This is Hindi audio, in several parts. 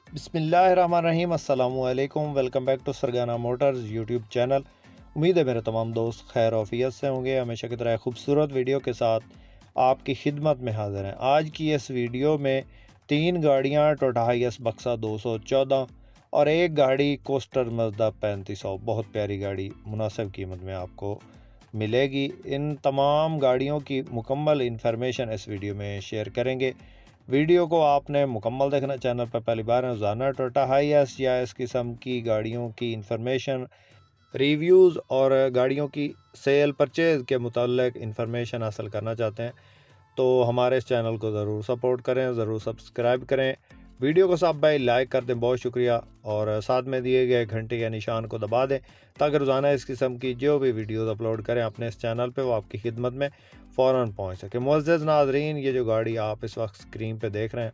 बिस्मिल्लाहिर्रहमानिर्रहीम अस्सलामुअलैकुम। Welcome back to Sargana Motors YouTube channel. उम्मीद है मेरे तमाम दोस्त खैर ऑफियत से होंगे। हमेशा की तरह खूबसूरत वीडियो के साथ आपकी खिदमत में हाजिर हैं। आज की इस वीडियो में 3 गाड़ियाँ टोयोटा हाइएस बक्सा 214 और एक गाड़ी कोस्टर मज़दा 3500, बहुत प्यारी गाड़ी मुनासिब कीमत में आपको मिलेगी। इन तमाम गाड़ियों की मुकम्मल इंफॉर्मेशन इस वीडियो में शेयर करेंगे। वीडियो को आपने मुकम्मल देखना। चैनल पर पहली बार रोज़ाना टोयोटा हाइएस या इस किस्म की गाड़ियों की इंफॉर्मेशन, रिव्यूज़ और गाड़ियों की सेल परचेज़ के मुताल्लिक इंफॉर्मेशन हासिल करना चाहते हैं तो हमारे इस चैनल को ज़रूर सपोर्ट करें, ज़रूर सब्सक्राइब करें। वीडियो को सब भाई लाइक कर दें, बहुत शुक्रिया। और साथ में दिए गए घंटे के निशान को दबा दें ताकि रोज़ाना इस किस्म की जो भी वीडियोज़ अपलोड करें अपने इस चैनल पे वो आपकी खिदमत में फ़ौरन पहुंच सके। मुअज़्ज़ज़ नाज़रीन, ये जो गाड़ी आप इस वक्त स्क्रीन पे देख रहे हैं,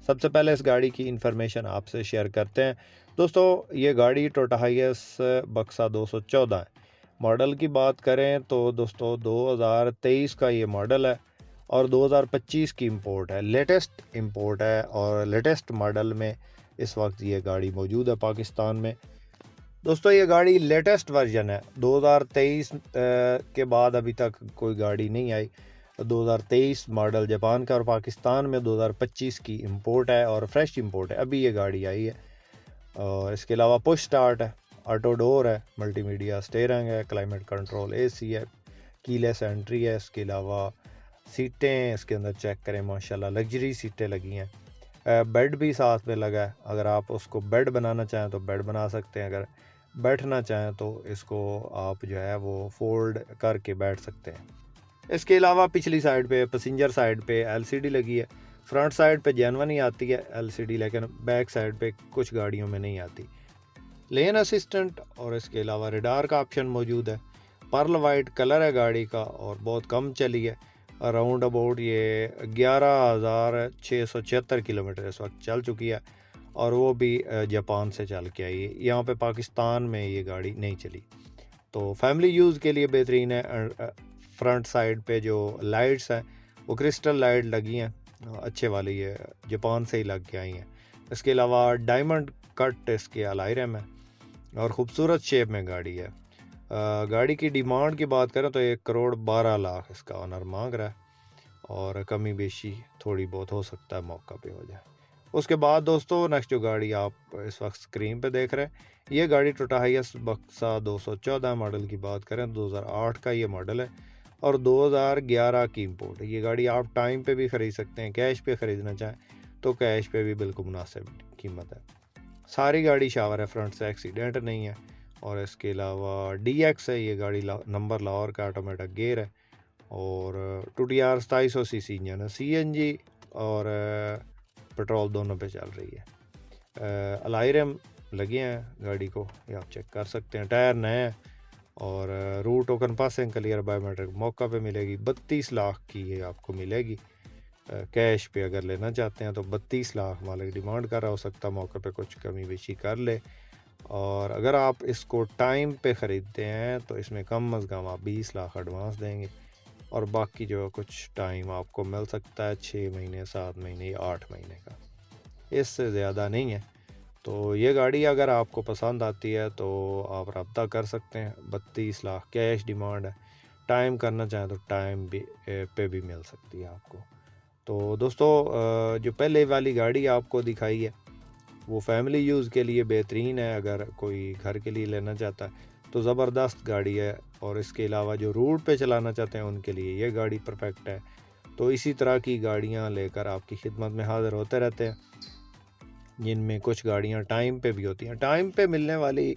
सबसे पहले इस गाड़ी की इंफॉर्मेशन आपसे शेयर करते हैं। दोस्तों, ये गाड़ी टोयोटा हाइएस बक्सा 214 है। मॉडल की बात करें तो दोस्तों 2023 का ये मॉडल है और 2025 की इंपोर्ट है, लेटेस्ट इंपोर्ट है और लेटेस्ट मॉडल में इस वक्त ये गाड़ी मौजूद है पाकिस्तान में। दोस्तों, ये गाड़ी लेटेस्ट वर्जन है। 2023 के बाद अभी तक कोई गाड़ी नहीं आई। 2023 मॉडल जापान का और पाकिस्तान में 2025 की इंपोर्ट है और फ्रेश इंपोर्ट है, अभी ये गाड़ी आई है। और इसके अलावा पुश स्टार्ट है, ऑटो डोर है, मल्टीमीडिया स्टीयरिंग है, क्लाइमेट कंट्रोल एसी है, कीलेस एंट्री है। इसके अलावा सीटें इसके अंदर चेक करें, माशाल्लाह लग्जरी सीटें लगी हैं। बेड भी साथ में लगा है, अगर आप उसको बेड बनाना चाहें तो बेड बना सकते हैं, अगर बैठना चाहें तो इसको आप जो है वो फोल्ड करके बैठ सकते हैं। इसके अलावा पिछली साइड पे, पैसेंजर साइड पे एलसीडी लगी है। फ्रंट साइड पे जेनवन ही आती है एलसीडी, लेकिन बैक साइड पे कुछ गाड़ियों में नहीं आती। लेन असिस्टेंट और इसके अलावा रेडार का ऑप्शन मौजूद है। पर्ल वाइट कलर है गाड़ी का और बहुत कम चली है। अराउंड अबाउट ये 11,676 किलोमीटर इस वक्त चल चुकी है और वो भी जापान से चल के आई है। यहाँ पे पाकिस्तान में ये गाड़ी नहीं चली, तो फैमिली यूज़ के लिए बेहतरीन है। फ्रंट साइड पे जो लाइट्स हैं वो क्रिस्टल लाइट लगी हैं, अच्छे वाली है, जापान से ही लग के आई हैं। इसके अलावा डायमंड कट इसके अलायरम है और ख़ूबसूरत शेप में गाड़ी है। गाड़ी की डिमांड की बात करें तो 1,12,00,000 इसका ऑनर मांग रहा है और कमी बेशी थोड़ी बहुत हो सकता है मौका पे हो जाए। उसके बाद दोस्तों, नेक्स्ट जो गाड़ी आप इस वक्त स्क्रीन पे देख रहे हैं, ये गाड़ी टोयोटा हाइएस बक्सा 214 मॉडल की बात करें 2008 का ये मॉडल है और 2011 की इंपोर्ट है। ये गाड़ी आप टाइम पे भी ख़रीद सकते हैं, कैश पे ख़रीदना चाहें तो कैश पे भी बिल्कुल मुनासिब कीमत है। सारी गाड़ी शावर है, फ्रंट से एक्सीडेंट नहीं है। और इसके अलावा DX है ये गाड़ी, नंबर लाहौर का, ऑटोमेटिक गेयर है और 2TR 2700 सीसी इंजन है, CNG और पेट्रोल दोनों पे चल रही है। अलायरम लगे हैं गाड़ी को, ये आप चेक कर सकते हैं। टायर नए हैं और route token passing clear biometric मौका पे मिलेगी। 32 लाख की ये आपको मिलेगी। कैश पे अगर लेना चाहते हैं तो 32 लाख मालिक डिमांड कर रहा, हो सकता है मौके पे कुछ कमी बेशी कर ले। और अगर आप इसको टाइम पे ख़रीदते हैं तो इसमें कम अज़ कम आप 20 लाख एडवांस देंगे और बाकी जो कुछ टाइम आपको मिल सकता है 6 महीने, 7 महीने या 8 महीने का, इससे ज़्यादा नहीं है। तो ये गाड़ी अगर आपको पसंद आती है तो आप रब्ता कर सकते हैं। 32 लाख कैश डिमांड है, टाइम करना चाहें तो टाइम भी पे भी मिल सकती है आपको। तो दोस्तों, जो पहले वाली गाड़ी आपको दिखाई है वो फैमिली यूज़ के लिए बेहतरीन है, अगर कोई घर के लिए लेना चाहता है तो ज़बरदस्त गाड़ी है। और इसके अलावा जो रूट पे चलाना चाहते हैं उनके लिए ये गाड़ी परफेक्ट है। तो इसी तरह की गाड़ियां लेकर आपकी खिदमत में हाज़िर होते रहते हैं, जिनमें कुछ गाड़ियां टाइम पे भी होती हैं। टाइम पे मिलने वाली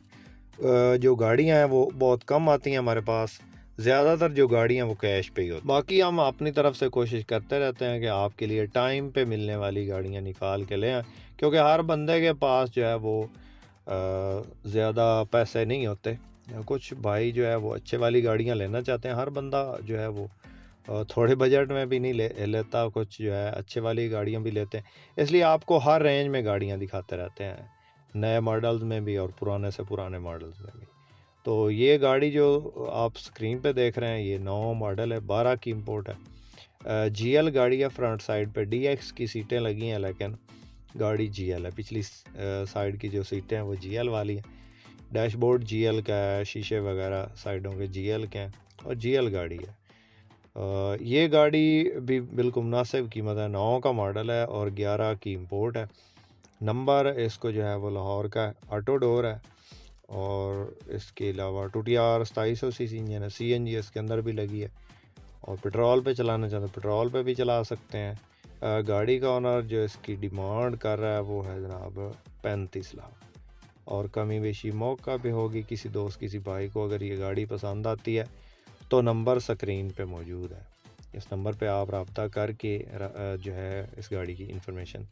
जो गाड़ियां हैं वो बहुत कम आती हैं हमारे पास। ज़्यादातर जो गाड़ियां वो कैश पे ही होती हैं। बाकी हम अपनी तरफ से कोशिश करते रहते हैं कि आपके लिए टाइम पे मिलने वाली गाड़ियां निकाल के ले आएँ, क्योंकि हर बंदे के पास जो है वो ज़्यादा पैसे नहीं होते। कुछ भाई जो है वो अच्छे वाली गाड़ियां लेना चाहते हैं, हर बंदा जो है वो थोड़े बजट में भी नहीं लेता, कुछ जो है अच्छे वाली गाड़ियां भी लेते हैं। इसलिए आपको हर रेंज में गाड़ियां दिखाते रहते हैं, नए मॉडल्स में भी और पुराने से पुराने मॉडल्स में भी। तो ये गाड़ी जो आप स्क्रीन पे देख रहे हैं ये 9 मॉडल है, 12 की इंपोर्ट है। GL गाड़ी है, फ्रंट साइड पे DX की सीटें लगी हैं, लेकिन गाड़ी GL है, पिछली साइड की जो सीटें हैं वो GL वाली हैं, डैशबोर्ड GL का है, शीशे वगैरह साइडों के GL के हैं और GL गाड़ी है। ये गाड़ी भी बिल्कुल मुनासिब कीमत है, 9 का मॉडल है और 11 की इंपोर्ट है। नंबर इसको जो है वो लाहौर का है, ऑटो डोर है और इसके अलावा TTR 2700 सीसी इंजन है, CNG इसके अंदर भी लगी है और पेट्रोल पे चलाना चाहते हैं पेट्रोल पे भी चला सकते हैं। गाड़ी का ऑनर जो इसकी डिमांड कर रहा है वो है जनाब 35 लाख और कमी बेशी मौका पे होगी। किसी दोस्त किसी भाई को अगर ये गाड़ी पसंद आती है तो नंबर स्क्रीन पे मौजूद है, इस नंबर पे आप रब्ता करके जो है इस गाड़ी की इन्फॉर्मेशन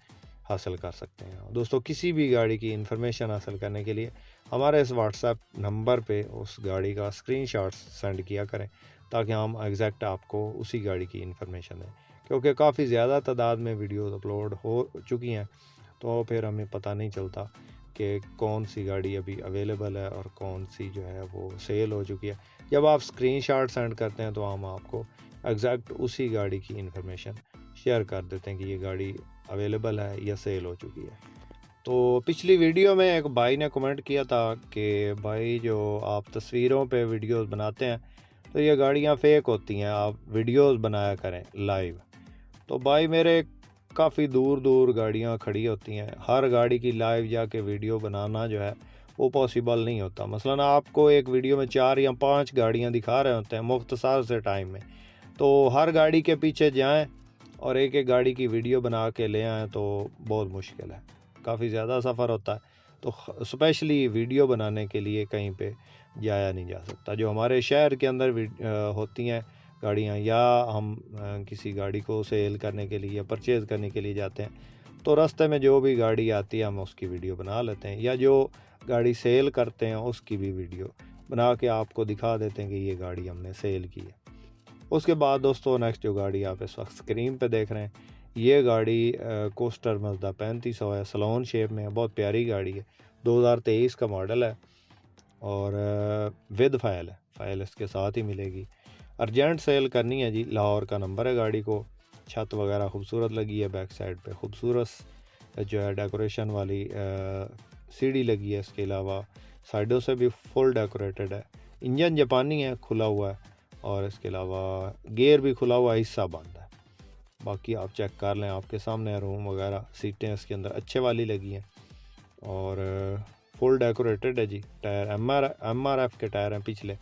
हासिल कर सकते हैं। दोस्तों किसी भी गाड़ी की इन्फॉर्मेशन हासिल करने के लिए हमारे इस व्हाट्सएप नंबर पे उस गाड़ी का स्क्रीनशॉट सेंड किया करें ताकि हम एग्जैक्ट आपको उसी गाड़ी की इन्फॉर्मेशन दें, क्योंकि काफ़ी ज़्यादा तादाद में वीडियोस अपलोड हो चुकी हैं तो फिर हमें पता नहीं चलता कि कौन सी गाड़ी अभी अवेलेबल है और कौन सी जो है वो सेल हो चुकी है। जब आप स्क्रीनशॉट सेंड करते हैं तो हम आपको एग्जैक्ट उसी गाड़ी की इन्फॉर्मेशन शेयर कर देते हैं कि ये गाड़ी अवेलेबल है या सेल हो चुकी है। तो पिछली वीडियो में एक भाई ने कमेंट किया था कि भाई जो आप तस्वीरों पे वीडियोस बनाते हैं तो ये गाड़ियाँ फेक होती हैं, आप वीडियोस बनाया करें लाइव। तो भाई मेरे काफ़ी दूर दूर गाड़ियाँ खड़ी होती हैं, हर गाड़ी की लाइव जाके वीडियो बनाना जो है वो पॉसिबल नहीं होता। मसलन आपको एक वीडियो में 4 या 5 गाड़ियाँ दिखा रहे होते हैं मुख्तसर से टाइम में, तो हर गाड़ी के पीछे जाएं और एक एक गाड़ी की वीडियो बना के ले आएँ तो बहुत मुश्किल है, काफ़ी ज़्यादा सफ़र होता है। तो स्पेशली वीडियो बनाने के लिए कहीं पे जाया नहीं जा सकता। जो हमारे शहर के अंदर होती हैं गाड़ियाँ या हम किसी गाड़ी को सेल करने के लिए या परचेज़ करने के लिए जाते हैं तो रास्ते में जो भी गाड़ी आती है हम उसकी वीडियो बना लेते हैं, या जो गाड़ी सेल करते हैं उसकी भी वीडियो बना के आपको दिखा देते हैं कि ये गाड़ी हमने सेल की है। उसके बाद दोस्तों नेक्स्ट जो गाड़ी आप इस वक्त स्क्रीन पे देख रहे हैं ये गाड़ी कोस्टर मज़दा 3500 है, सलोन शेप में है, बहुत प्यारी गाड़ी है, 2023 का मॉडल है और विद फाइल है, फाइल इसके साथ ही मिलेगी। अर्जेंट सेल करनी है जी, लाहौर का नंबर है गाड़ी को, छत वगैरह खूबसूरत लगी है, बैक साइड पे खूबसूरत जो है डेकोरेशन वाली सीढ़ी लगी है, इसके अलावा साइडों से भी फुल डेकोरेटेड है। इंजन जापानी है, खुला हुआ है और इसके अलावा गियर भी खुला हुआ, हिस्सा बंद है। बाकी आप चेक कर लें, आपके सामने रूम वगैरह, सीटें इसके अंदर अच्छे वाली लगी हैं और फुल डेकोरेटेड है जी। टायर MRF के टायर हैं पिछले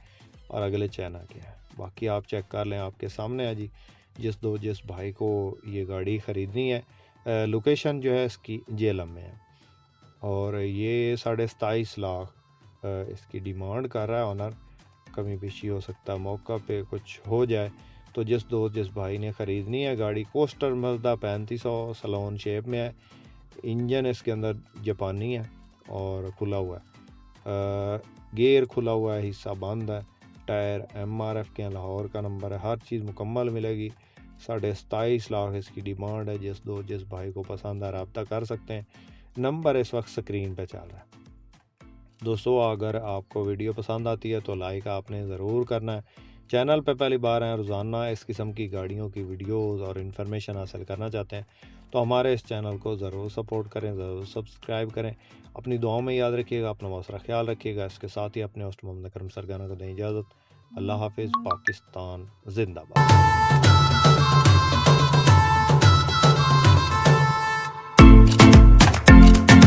और अगले चाइना के हैं। बाकी आप चेक कर लें, आपके सामने है जी। जिस भाई को ये गाड़ी ख़रीदनी है लोकेशन जो है इसकी जेलम में है और ये 27.5 लाख इसकी डिमांड कर रहा है ऑनर। कमी पेशी हो सकता है, मौका पे कुछ हो जाए। तो जिस भाई ने ख़रीदनी है गाड़ी, कोस्टर मज़दा 3500 सलोन शेप में है, इंजन इसके अंदर जापानी है और खुला हुआ है, गियर खुला हुआ है, हिस्सा बंद है, टायर MRF के लाहौर का नंबर है, हर चीज़ मुकम्मल मिलेगी। 27.5 लाख इसकी डिमांड है। जिस भाई को पसंद है रब्ता कर सकते हैं, नंबर इस वक्त स्क्रीन पे चल रहा है। दोस्तों अगर आपको वीडियो पसंद आती है तो लाइक आपने ज़रूर करना है। चैनल पे पहली बार आए, रोज़ाना इस किस्म की गाड़ियों की वीडियोस और इन्फॉर्मेशन हासिल करना चाहते हैं तो हमारे इस चैनल को ज़रूर सपोर्ट करें, ज़रूर सब्सक्राइब करें। अपनी दुआओं में याद रखिएगा, अपना बहुत सारा ख्याल रखिएगा। इसके साथ ही अपने होस्ट मोहम्मद करम सरगाना को दें इजाज़त। अल्लाह हाफिज़। पाकिस्तान जिंदाबाद।